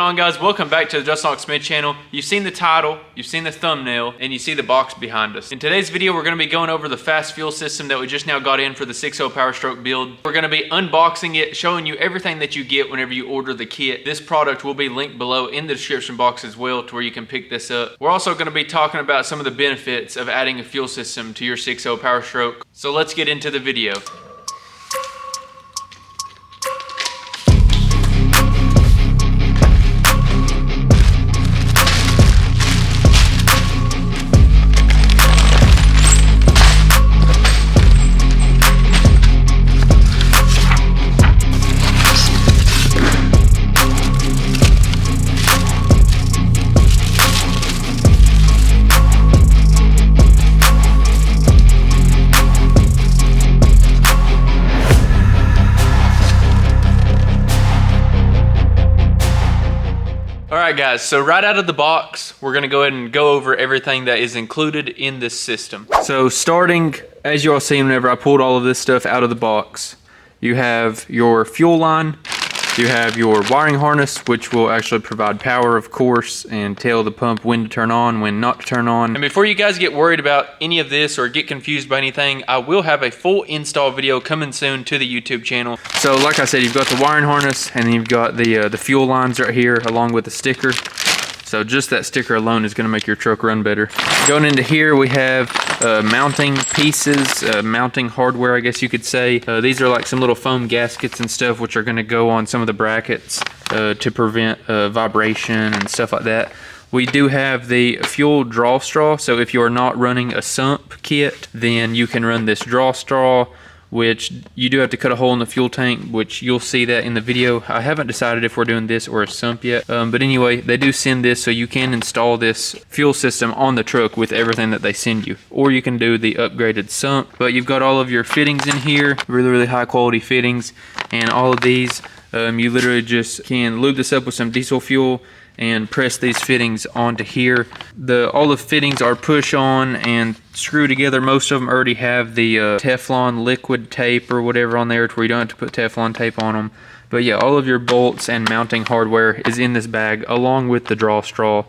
on, guys? Welcome back to the Just Knock Smith channel. You've seen the title, you've seen the thumbnail, and you see the box behind us. In today's video, we're going to be going over the Fass fuel system that we just now got in for the 6.0 Powerstroke build. We're going to be unboxing it, showing you everything that you get whenever you order the kit. This product will be linked below in the description box as well to where you can pick this up. We're also going to be talking about some of the benefits of adding a fuel system to your 6.0 Powerstroke. So let's get into the video. Alright guys, so right out of the box, we're going to go ahead and go over everything that is included in this system. So starting, as you all seen whenever I pulled all of this stuff out of the box, you have your fuel line, you have your wiring harness, which will actually provide power, of course, and tell the pump when to turn on, when not to turn on. And before you guys get worried about any of this or get confused by anything, I will have a full install video coming soon to the YouTube channel. So like I said, you've got the wiring harness, and then you've got the fuel lines right here along with the sticker. So just that sticker alone is going to make your truck run better. Going into here, we have mounting pieces, mounting hardware, I guess you could say. These are like some little foam gaskets and stuff which are going to go on some of the brackets to prevent vibration and stuff like that. We do have the fuel draw straw, so if you're not running a sump kit, then you can run this draw straw, which you do have to cut a hole in the fuel tank, which you'll see that in the video. I haven't decided if we're doing this or a sump yet, but anyway, they do send this so you can install this fuel system on the truck with everything that they send you, or you can do the upgraded sump. But you've got all of your fittings in here, really high quality fittings, and all of these, you literally just can lube this up with some diesel fuel and press these fittings onto here. All the fittings are push on and screw together. Most of them already have the Teflon liquid tape or whatever on there to where you don't have to put Teflon tape on them. But yeah, all of your bolts and mounting hardware is in this bag along with the draw straw.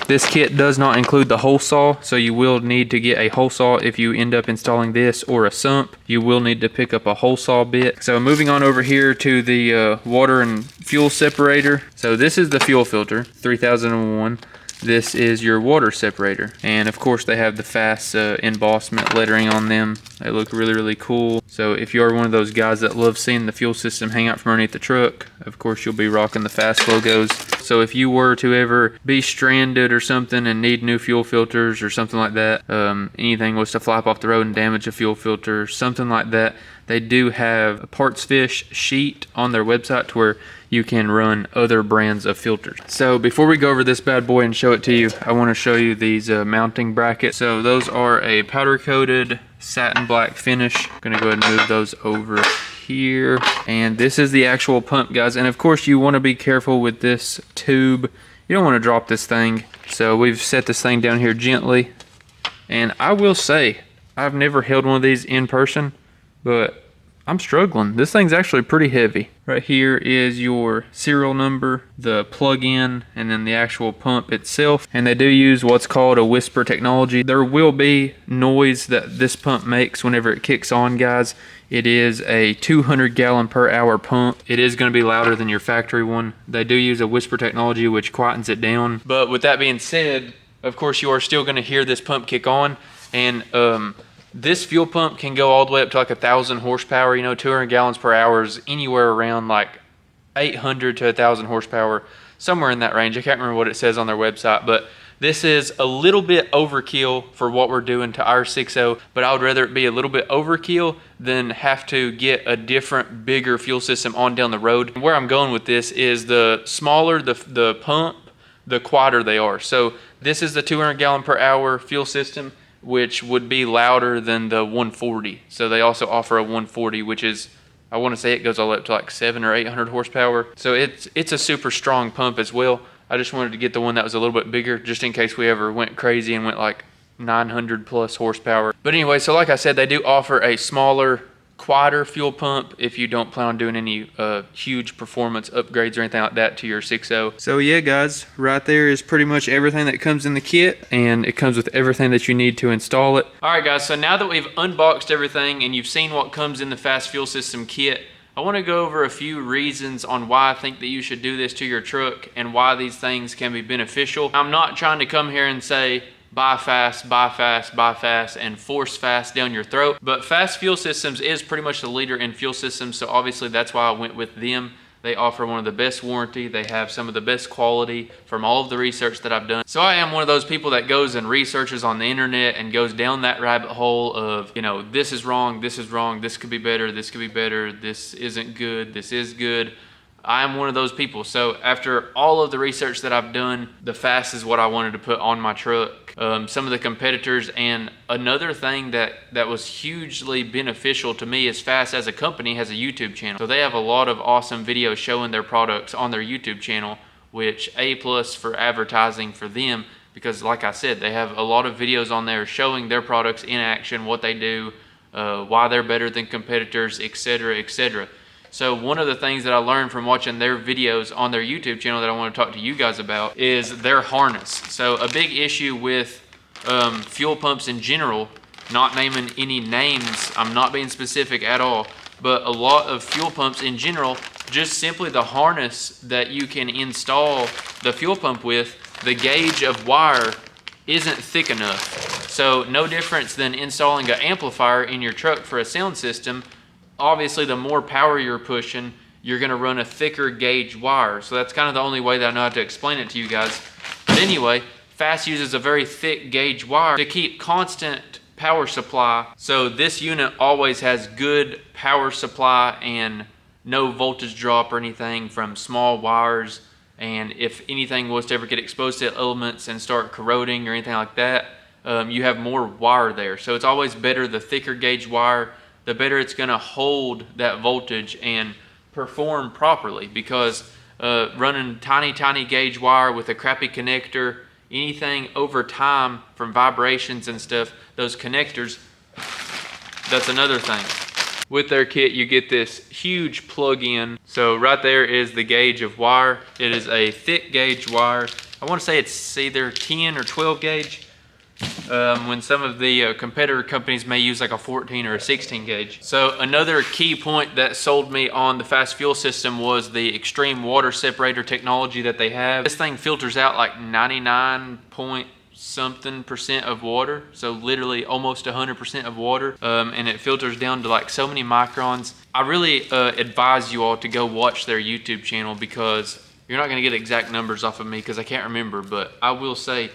This kit does not include the hole saw, so you will need to get a hole saw if you end up installing this or a sump. You will need to pick up a hole saw bit. So moving on over here to the water and fuel separator. So this is the fuel filter, 3001. This is your water separator, and of course they have the Fass embossment lettering on them. They look really cool. So if you are one of those guys that love seeing the fuel system hang out from underneath the truck, of course you'll be rocking the Fass logos. So if you were to ever be stranded or something and need new fuel filters or something like that, anything was to flap off the road and damage a fuel filter, something like that, they do have a parts fish sheet on their website to where you can run other brands of filters. So before we go over this bad boy and show it to you, I want to show you these mounting brackets. So those are a powder coated satin black finish. I'm gonna go ahead and move those over here. And this is the actual pump, guys. And of course you want to be careful with this tube. You don't want to drop this thing. So we've set this thing down here gently. And I will say, I've never held one of these in person, but I'm struggling. This thing's actually pretty heavy. Right here is your serial number, the plug-in, and then the actual pump itself. And they do use what's called a whisper technology. There will be noise that this pump makes whenever it kicks on, guys. It is a 200 gallon per hour pump. It is going to be louder than your factory one. They do use a whisper technology which quietens it down. But with that being said, of course you are still going to hear this pump kick on. And this fuel pump can go all the way up to like 1,000 horsepower. You know, 200 gallons per hour is anywhere around like 800 to 1,000 horsepower, somewhere in that range. I can't remember what it says on their website, but this is a little bit overkill for what we're doing to our 6.0, but I would rather it be a little bit overkill than have to get a different, bigger fuel system on down the road. Where I'm going with this is the smaller the pump, the quieter they are. So this is the 200 gallon per hour fuel system, which would be louder than the 140. So they also offer a 140, which is, I want to say it goes all the way up to like 700 or 800 horsepower. So it's a super strong pump as well. I just wanted to get the one that was a little bit bigger, just in case we ever went crazy and went like 900 plus horsepower. But anyway, so like I said, they do offer a smaller quieter fuel pump if you don't plan on doing any huge performance upgrades or anything like that to your 6.0. So yeah guys, right there is pretty much everything that comes in the kit, and it comes with everything that you need to install it. All right guys, so now that we've unboxed everything and you've seen what comes in the Fass fuel system kit, I want to go over a few reasons on why I think that you should do this to your truck and why these things can be beneficial. I'm not trying to come here and say buy Fass, buy Fass, buy Fass, and force Fass down your throat, but Fass Fuel Systems is pretty much the leader in fuel systems, so obviously that's why I went with them. They offer one of the best warranty. They have some of the best quality from all of the research that I've done. So I am one of those people that goes and researches on the internet and goes down that rabbit hole of, you know, this is wrong, this could be better, this could be better, this isn't good, this is good. I am one of those people. So after all of the research that I've done, the Fass is what I wanted to put on my truck. Some of the competitors, and another thing that was hugely beneficial to me is Fass as a company has a YouTube channel. So they have a lot of awesome videos showing their products on their YouTube channel, which A+ for advertising for them, because like I said, they have a lot of videos on there showing their products in action, what they do, why they're better than competitors, etc., etc. So one of the things that I learned from watching their videos on their YouTube channel that I want to talk to you guys about is their harness. So a big issue with fuel pumps in general, not naming any names, I'm not being specific at all, but a lot of fuel pumps in general, just simply the harness that you can install the fuel pump with, the gauge of wire isn't thick enough. So no difference than installing an amplifier in your truck for a sound system. Obviously, the more power you're pushing, you're gonna run a thicker gauge wire. So that's kind of the only way that I know how to explain it to you guys. But anyway, Fass uses a very thick gauge wire to keep constant power supply. So this unit always has good power supply and no voltage drop or anything from small wires. And if anything was to ever get exposed to elements and start corroding or anything like that, you have more wire there. So it's always better, the thicker gauge wire, the better it's gonna hold that voltage and perform properly, because running tiny gauge wire with a crappy connector, anything over time from vibrations and stuff, those connectors, that's another thing. With their kit, you get this huge plug-in. So right there is the gauge of wire. It is a thick gauge wire. I wanna say it's either 10 or 12 gauge. When some of the competitor companies may use like a 14 or a 16 gauge. So another key point that sold me on the Fass fuel system was the extreme water separator technology that they have. This thing filters out like 99 point something percent of water, so literally almost 100% of water, and it filters down to like so many microns. I really advise you all to go watch their YouTube channel, because you're not going to get exact numbers off of me because I can't remember, but I will say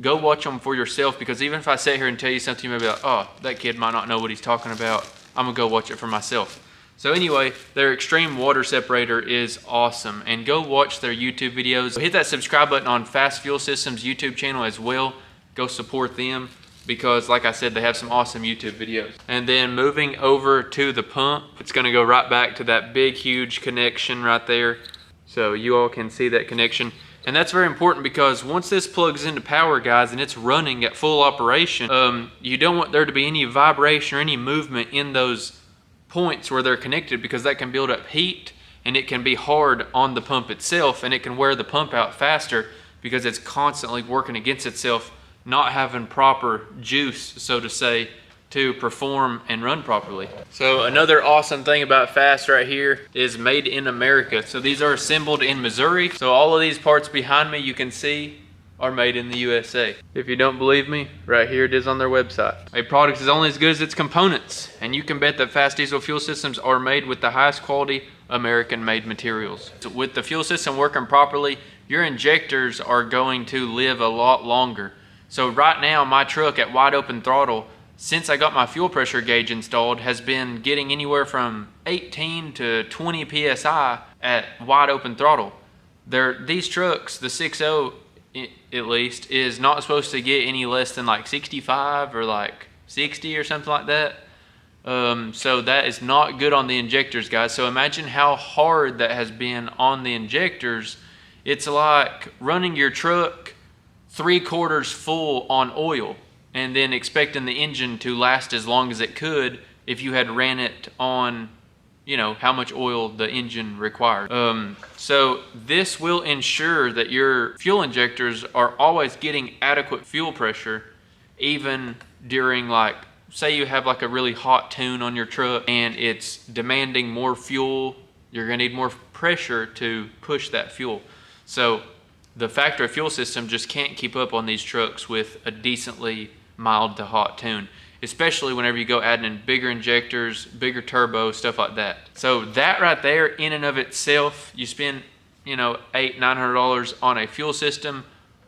go watch them for yourself, because even if I sit here and tell you something, you may be like, oh, that kid might not know what he's talking about. I'm gonna go watch it for myself. So anyway, their extreme water separator is awesome, and go watch their YouTube videos. Hit that subscribe button on Fass Fuel Systems YouTube channel as well. Go support them, because like I said, they have some awesome YouTube videos. And then moving over to the pump, it's gonna go right back to that big, huge connection right there. So you all can see that connection. And that's very important, because once this plugs into power, guys, and it's running at full operation, you don't want there to be any vibration or any movement in those points where they're connected, because that can build up heat and it can be hard on the pump itself, and it can wear the pump out faster because it's constantly working against itself, not having proper juice, so to say, to perform and run properly. So another awesome thing about Fass right here is made in America. So these are assembled in Missouri. So all of these parts behind me you can see are made in the USA. If you don't believe me, right here it is on their website. A product is only as good as its components, and you can bet that Fass diesel fuel systems are made with the highest quality American made materials. So with the fuel system working properly, your injectors are going to live a lot longer. So right now my truck at wide open throttle, since I got my fuel pressure gauge installed, has been getting anywhere from 18 to 20 PSI at wide open throttle. These trucks, the 6.0 at least, is not supposed to get any less than like 65 or like 60 or something like that. So that is not good on the injectors, guys. So imagine how hard that has been on the injectors. It's like running your truck 3/4 full on oil and then expecting the engine to last as long as it could if you had ran it on, you know, how much oil the engine required. So this will ensure that your fuel injectors are always getting adequate fuel pressure, even during, like, say you have like a really hot tune on your truck and it's demanding more fuel, you're gonna need more pressure to push that fuel. So the factory fuel system just can't keep up on these trucks with a decently mild to hot tune, especially whenever you go adding in bigger injectors, bigger turbo, stuff like that. So that right there, in and of itself, you spend, you know, $800–900 on a fuel system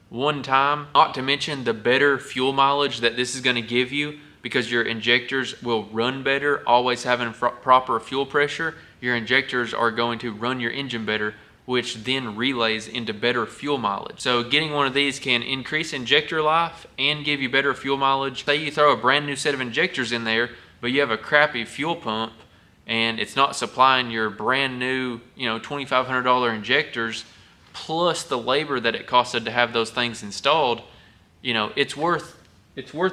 one time, not to mention the better fuel mileage that this is gonna give you, because your injectors will run better. Always having proper fuel pressure, your injectors are going to run your engine better, which then relays into better fuel mileage. So getting one of these can increase injector life and give you better fuel mileage. Say you throw a brand new set of injectors in there, but you have a crappy fuel pump and it's not supplying your brand new, you know, $2,500 injectors, plus the labor that it costed to have those things installed, you know, it's worth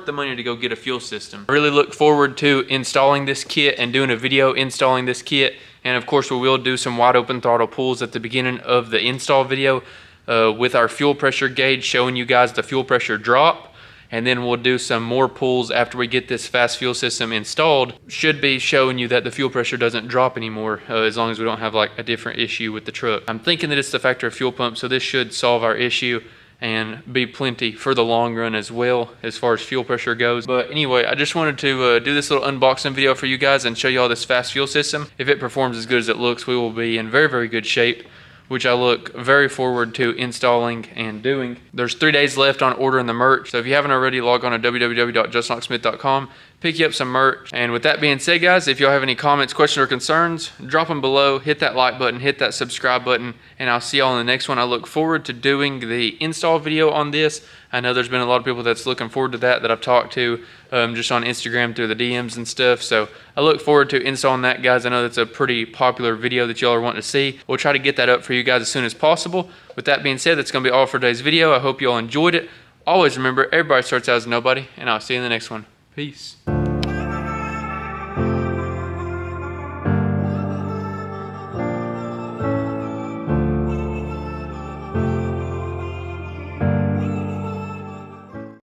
the money to go get a fuel system. I really look forward to installing this kit and doing a video installing this kit. And of course, we will do some wide open throttle pulls at the beginning of the install video with our fuel pressure gauge, showing you guys the fuel pressure drop. And then we'll do some more pulls after we get this Fass fuel system installed. Should be showing you that the fuel pressure doesn't drop anymore, as long as we don't have like a different issue with the truck. I'm thinking that it's the factory fuel pump, so this should solve our issue and be plenty for the long run as well, as far as fuel pressure goes. But anyway, I just wanted to do this little unboxing video for you guys and show you all this Fass fuel system. If it performs as good as it looks, we will be in very, very good shape, which I look very forward to installing and doing. There's 3 days left on ordering the merch, so if you haven't already, log on to www.justknoxsmith.com, pick you up some merch. And with that being said, guys, if y'all have any comments, questions, or concerns, drop them below, hit that like button, hit that subscribe button, and I'll see y'all in the next one. I look forward to doing the install video on this. I know there's been a lot of people that's looking forward to that I've talked to just on Instagram through the DMs and stuff. So I look forward to installing that, guys. I know that's a pretty popular video that y'all are wanting to see. We'll try to get that up for you guys as soon as possible. With that being said, that's going to be all for today's video. I hope y'all enjoyed it. Always remember, everybody starts out as nobody, and I'll see you in the next one. Peace.